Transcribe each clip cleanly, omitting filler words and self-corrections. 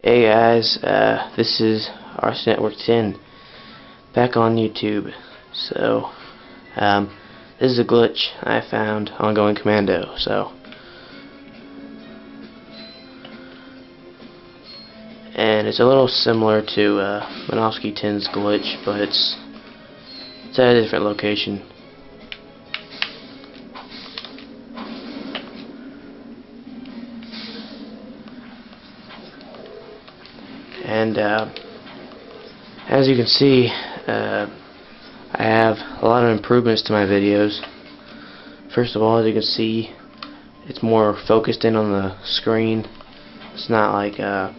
Hey guys, this is Ratchet Network 10 back on YouTube. So, this is a glitch I found on Going Commando. And it's a little similar to Minovsky 10's glitch, but it's at a different location. And as you can see, I have a lot of improvements to my videos. First of all, as you can see, it's more focused in on the screen. It's not like I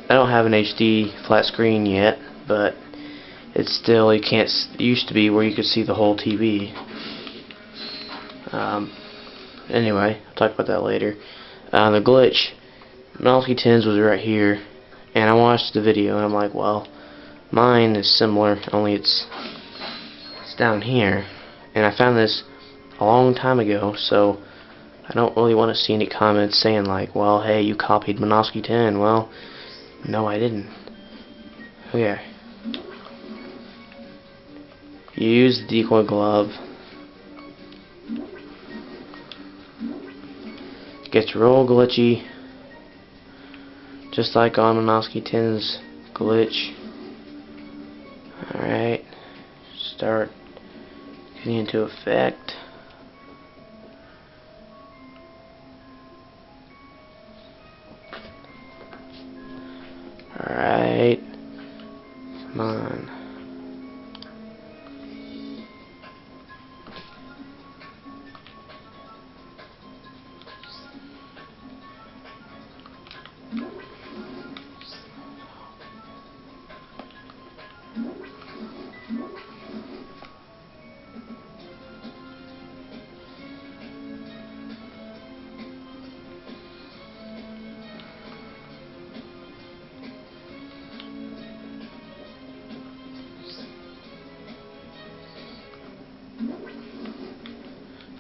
don't have an HD flat screen yet, but it's still, it used to be where you could see the whole TV. Anyway, I'll talk about that later. The glitch, Minovsky 10's was right here, and I watched the video and I'm like, well, mine is similar, only it's down here, and I found this a long time ago, so I don't really want to see any comments saying like, well, hey, you copied Minovsky 10. Well, no, I didn't. Okay. You use the Decoy Glove. It gets real glitchy, just like on Minovsky 10's glitch. Alright, start getting into effect. Alright, come on.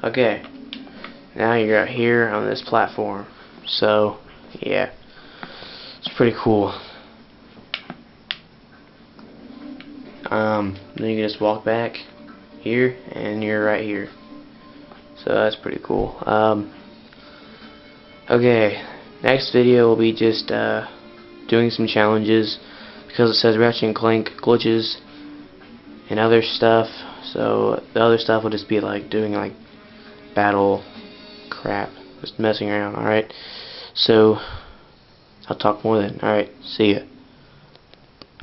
Okay, now you're out here on this platform. So, yeah, it's pretty cool. Then you can just walk back here, and you're right here. So that's pretty cool. Okay, next video will be just doing some challenges, because it says Ratchet and Clank glitches and other stuff. So the other stuff will just be like doing like battle crap, just messing around. Alright, so I'll talk more then. Alright, see ya.